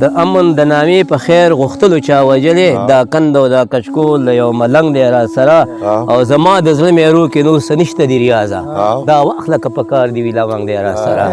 د امن د نامې په خیر غوښتلو چا وجلې دا کند او دا کچکول د یو ملنګ دی را سره او زما د زړه میرو کې نور څه نشته دی ریاضه دا واخله که په کار دی وي لونګ دی را سره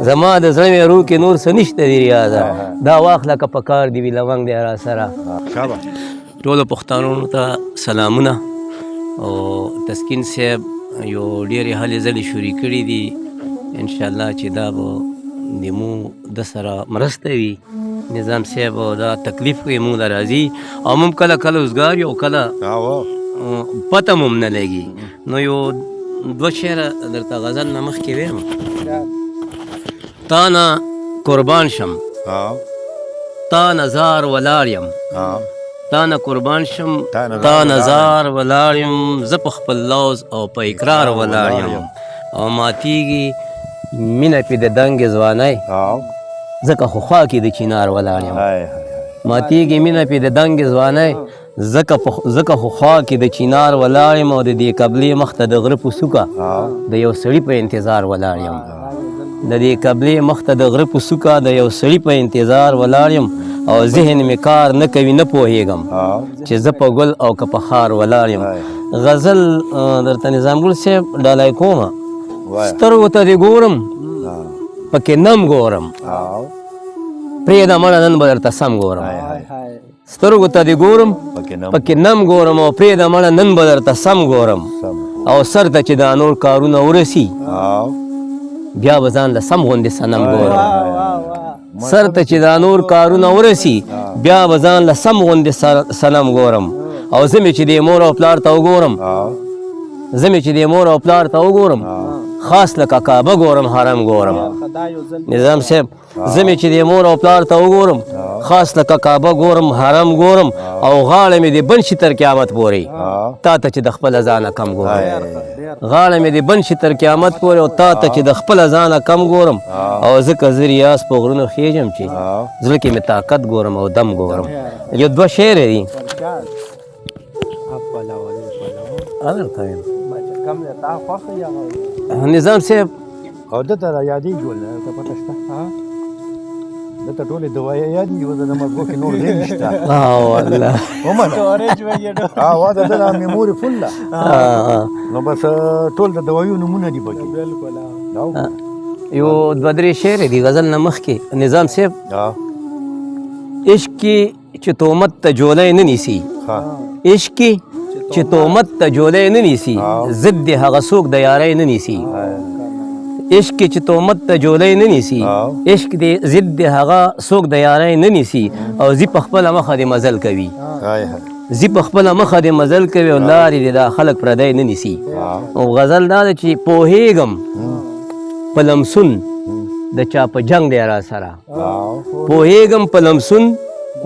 زما د زړه میرو کې نور څه نشته دی ریاضه دا واخله که په کار دی وي لونګ دی را سره ټولو پښتانو ته سلامونه او تسکین صاحب یو ډېرې هلې ځلې شروع کړي دي انشاءالله چې دا به د مو د سره مرسته وي نظام صاحب دا تکلیف کوي مونږ له راځي او موږ کله کله اوزګار یو کله پته مو نه لګي نو یو دوه شعره درته غزل نه مخکې ویم تا نه قربان شم تا نزار ولاړ یم تا نه قربان شم تا نزار ولاړ یم زه په خپل لوز او په اقرار ولاړ یم او ماتیږي مینه پې د دنګې ځوانۍ ځکه خو خوا کې د چینار ولاړ یم ماتیږي مینه پې د دنګې ځوانۍ ځکه خو خوا کې د چینار ولاړ یم او د دې قبلې مخ ته د غره په څوکه د یو سړي په انتظار ولاړ یم د دې قبلې مخ ته د غره په څوکه د یو سړي په انتظار ولاړ یم او ذهن مې کار نه کوي نه پوهېږم چې زه په ګل او که په خار ولاړ یم غزل درته نظام ګل صاحب ډالۍ کومه سترګو ته دې ګورم پکې نم ګورم پرېږده مړه نن به درته سم ګورم سترګو ته دې ګورم پکې نم ګورم او پرېږده مړه نن به درته سم ګورم او سر ته چې دا نور کارونه ورسي بیا به ځان له سم غوندې صنم ګورم سر ته چې دا نور کارونه ورسي بیا به ځان له سم غوندې صنم ګورم او زه مې چې دې مور او پلار ته وګورم زه مې چې دې مور او پلار ته وګورم خاص لکه کعبه ګورم حرم ګورم نظام صاحب زه مې چې دې مور او پلار ته وګورم خاص لکه کعبه ګورم حرم ګورم او غاړه مې دې بند شي تر قیامت پورې تا ته چې د خپله ځانه کم ګورم غاړه مې دې بند شي تر قیامت پورې او تا ته چې د خپله ځانه کم ګورم او ځکه زه ریاض په غرونو خېږم چې زړه کې مې طاقت ګورم او دم ګورم یو دوه شعرې دي نظام صاحب او دته را یادېږي ول ته پته شته دته ټولې دوایې یادېږي اوس د مغزو کې نور ځای نشته والله ومنه وا د ده میموري فل ده نو بس ټول د دوایو نومونه دي پکې یو دوه درې شعرې دي غزل نه مخکې نظام صاحب عشق کې چې تهمت ته جولی نه نیسي عشق کې چې تهمت ته جولی نه نیسي ضد د هغه څوک د یارۍ نه نیسي عشق کې چې تهمت ته جولی نه نیسي عشق د ضد د هغه څوک د یارۍ نه نیسي او زی په خپله مخه د مزل کوي زی په خپله مخه د مزل کوي او لارې د دا خلک پردی نه نیسي او غزل دا ده چې پوهېږم په لمسون د چا په جنګ دی را سره پوهېږم په لمسون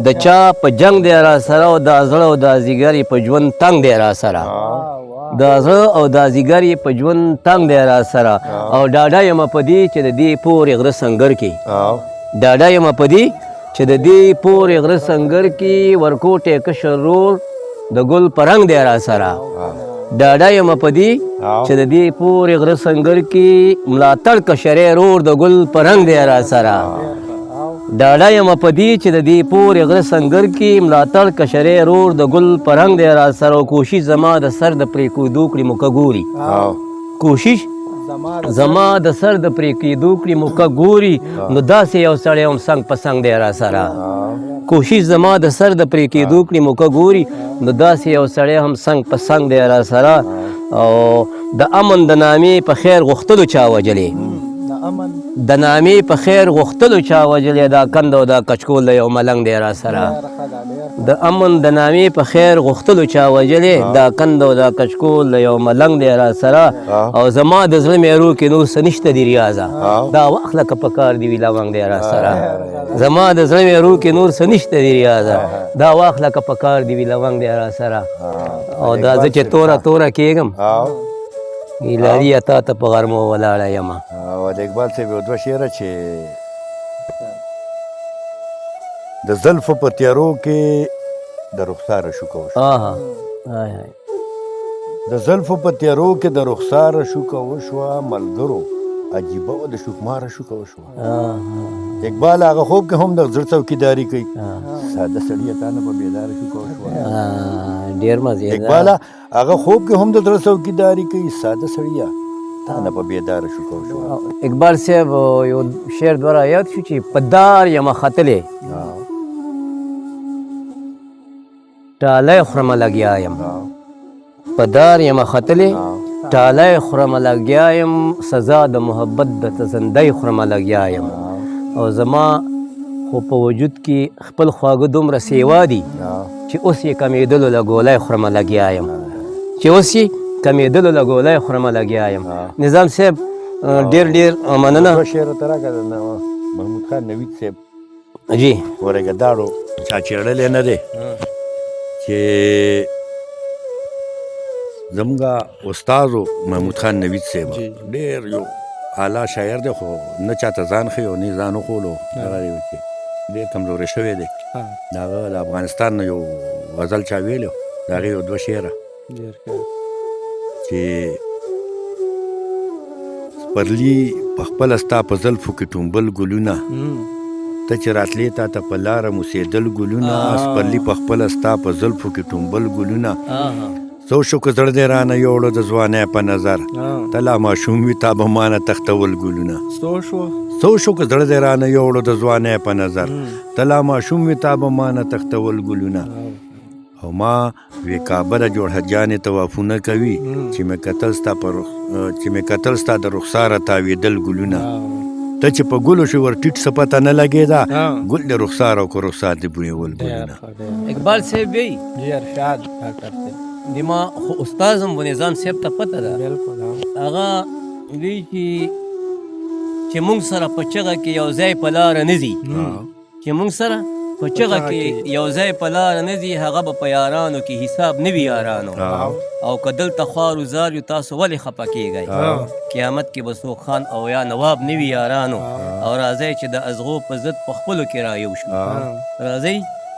د چا په جنگ دی را سره او دا زړه او دا ځیګر یې په ژوند تنګ دی را سره دا زړه او دا ځیګر یې په ژوند تنګ دی را سره او ډاډه یم په دې چې د دې پورې غره سنګر کې ډاډه یم په دې چې د دې پورې غره سنګر کې ورکوټې کشر رور د ګل په رنګ دی را سره ډاډه یم په دې چې د دې پورې غره سنګر کې ملاتړ کشرې رور د ګل په رنګ دی را سره ډاډه یم په دې چې د دې پورې غره سنګر کې ملاتړ کشرې رور د ګل په رنګ دی را سره او کوشش زما د سر د پرېښودو کړي موکه ګوري کوشش زما د سر د پرېښودو کړي موکه ګوري نو داسې یو سړی هم څنګ په څنګ دی را سره کوشش زما د سر د پرېښودو کړي موکه ګوري نو داسې یو سړی هم څنګ په څنګ دی را سره او د امن د نامې په خیر غوښتلو چا وجلې د نامې په خیر غوښتلو چا وجلې دا کند او دا کچکول یو ملنګ دی را سره د امن د نامې په خیر غوښتلو چا وجلې دا کند او دا کچکول یو ملنګ دی را سره او زما د زړه میرو کې نور څه نشته دی ریاضه دا واخله که په کار دی وي لونګ دی را سره زما د زړه میرو کې نور څه نشته دی ریاضه دا واخله که په کار دی وي لونګ دی را سره او دا زه چې توره توره کېږم ګیلاري تا ته په غرمو ولاړه یمه او د اقبال صاحب یو دوه شعره چې د زلفو په تیارو کې د رخساره شوکه وشوه د زلفو په تیارو کې د رخساره شوکه وشوه ملګرو عجیبه و د شوکماره شوکه وشوه اقبال هغه خوب کې هم د زړه څوکیداري کوي ساده سړی تا نه په بیداره شو کوه شو ډیر مزه اقبال هغه خوب کې هم د زړه څوکیداري کوي ساده سړی تا نه په بیداره شو کوه شو اقبال صاحب یو شعر دوره یاد شو چې په دار یم ختلې ټالی خورمه لګیا یم په دار یم ختلې ټالی خورمه لګیا یم سزا د محبت د تزندۍ خورمه لګیا یم او زما خو په وجود کې خپل خواږه دومره سیوا دي چې اوس یې کمېدلو له ګولۍ خورمه لګیا یم چې اوس یې کمېدلو له ګولۍ خورمه لګیا یم نظام صاحب ډېر ډېر مننه دوه شعره ته راکړه محمود خان نوید صاحب جی ورګه داړو چا چېړلی نه دی چې زموږه استازو محمود خان نوید صاحب ډېر یو اعلی شاعر دی خو نه چاته ځان ښیي او نه یې ځان وښولو هغه دی چې ډېر کمزوری شوی دی د هغه د افغانستان نه یو غزل چا ویلی و د هغې یو دوه شعره چې سپرلي په خپله ستا په زلفو کې ټومبل ګلونه ته چې راتلې تا ته په لاره موسېدل ګلونه سپرلي په خپله ستا په زلفو کې ټومبل ګلونه څو شو که زړه دې رانه یوړو د ځوانۍ په نظر ته لا ماشوم وي تا به مانه تختول ګلونه څو شو که زړه دې رانه یوړو د ځوانۍ په نظر ته لا ماشوم وي تا به مانه تختول ګلونه او ما وی کعبه د جوړ حجانې طوافونه کوي چې مې کتل ستا د رخساره تاوېدل ګلونه ته چې په ګلو شو ور ټیټ څه پته نه لګېده ګل د رخسار او که رخسار دې بویول ګلونه اقبال صاحب وی دما خو استازم و نظام صاحب ته پته ده هغه وی چې مونږ سره په چغه کې یو ځای په لاره نه ځي چې مونږ سره په چغه کې یو ځای په لاره نه ځي هغه به په یارانو کې حساب نه وي یارانو او که دلته خوار و زار یو تاسو ولې خفه کېږئ قیامت کې به څوک خان او یا نواب نه وي یارانو او راځئ چې د ازغو په ضد په خپلو کې رایو شو راځئ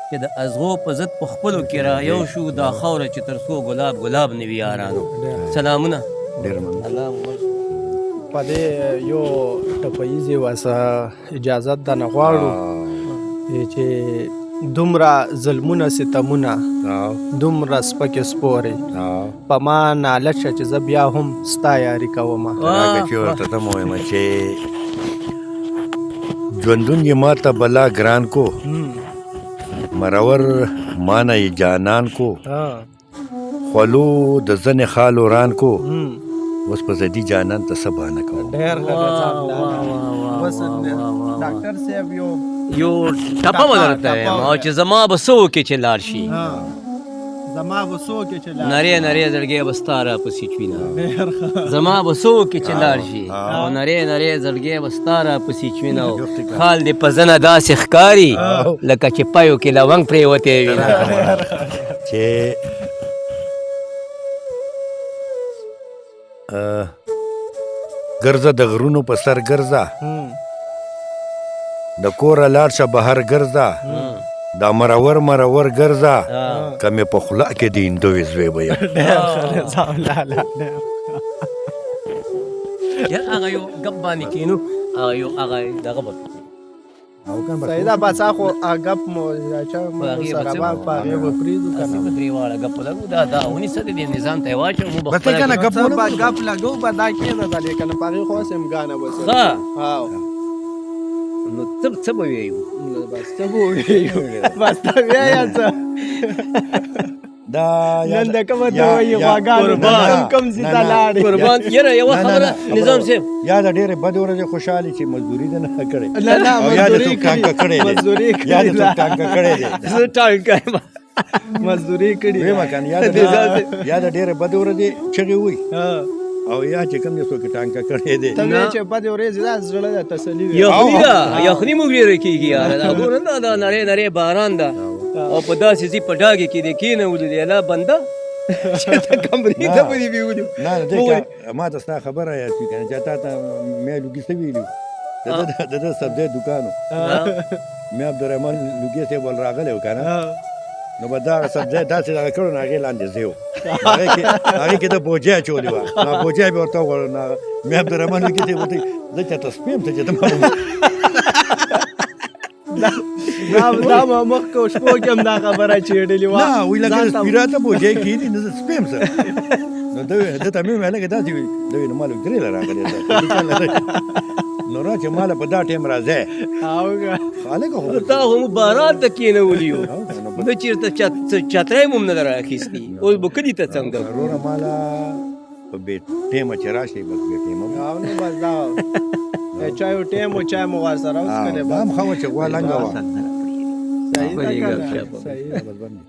چې د ازغو په ضد په خپلو کې رایو شو دا خاوره چې تر څو ګلاب ګلاب نه وي یارانو سلامونه ډېر مننه په دې یو ټپیزې واسه اجازت درنه غواړو چې دومره ظلمونه ستمونه دومره سپکې سپورې په ما ناله شه چې زه بیا هم ستا یاري کومه راکه چې ورته ته م ووایم چې ژوندون یې ما ته بلا ګران کو مرور ما نه یې جانان کو خولو د زنې خال وران کو اوس په زدي جانان ته څه بانه کوم ډېر ښه ډاکټر صاحب یو ټپه به درته وایم او چې زما به څه وکړي چې لاړ شي زما به څه وکړي چې لاړ نرې نرې زړګی به ستا راپسې چوینه زما به څه وکړي چې لاړ شي او نرې نرې زړګی به ستا راپسې چوینه خال دې په زنه داسې ښکاري لکه چې پایو کې لونګ پرېوتی وي چې ګرځه د غرونو په سر ګرځه د کوره لاړ شه بهر ګرځه دا مرور مرور ګرځه که مې په خوله کې د هندوې زوی به یم هغه یو ګپ باندې کینو هغه دغه به سیدا بچا خو اګپ مو راچا مو سره با پاره و پریدو کنه په دریواله ګپ لګو دا ونی څه دې نظام ته واچو مو بس کنه ګپ لګو با دا کېده دا کنه پاره خو سم غانه بس ها نو څه به ویو بس څه به ویو بس ته ویا څه دا نن د کومه ته وی واګان کم زیتا لاړ قربان یره یو خبره نظام صاحب یا د ډېرې بدې ورځې خوشحالي چې مزدوري ده نه کړې نه مزدوري کړې یا د څوک ټانکه کړې دی زه ټانکه مزدوري کړې ویمه کنه یا د ډېرې بدې ورځې چغې وي او یا چې کوم دې څوک ټانکه کړې دی ته چې بدې ورځې دا زړه د تسلي یخني مو ډېره کېږي یاره دا ګوره نه دا نرې نرې باران ده او په داسې ځي په ډاګې کې دې کېنولو دی الله بنده چې ته کمرې ته به دې بیولو نه ما ته ستا خبره یاد شي که نه چې تا ته مې لوګي څه ویلي د ده سبزی دوکان و مې عبدالرحمن لوګي صاحب ول راغلی و که نه نو به دغه سبزی داسې دغه کړو نو هغې لاندې ځای و هغې کې د بوجۍ اچولې وه نو بوجۍ مې ورته وغوړه نو مې عبدالرحمن لوګي صاحب ورته زه چېرته سپیم ته چې ته دا ما مخکې شپو کې هم دا خبره چېړلې وه نه وی لکه سپیره ته بوجای کېدي نو زه سپیم سره نو ده ته مې وویل لکه داسې وي ده ویل ما لږ درې له راغلی نو را چې ماله په دا ټایم راځی هلکه خو تا خو مو باران ته کېنولي وو نه چېرته چتری مو هم نه ده رااخیستي اوس به کلي ته څنګه وروره ماله په بې ټیمه چې راشئ بس بې ټیمه او نه بس دا چای و ټیم و چای مو ورسره وڅښلې دا هم ښه وه چې غوا لنګه وه صحیح ده که نه؟ صحیح صحیح ده.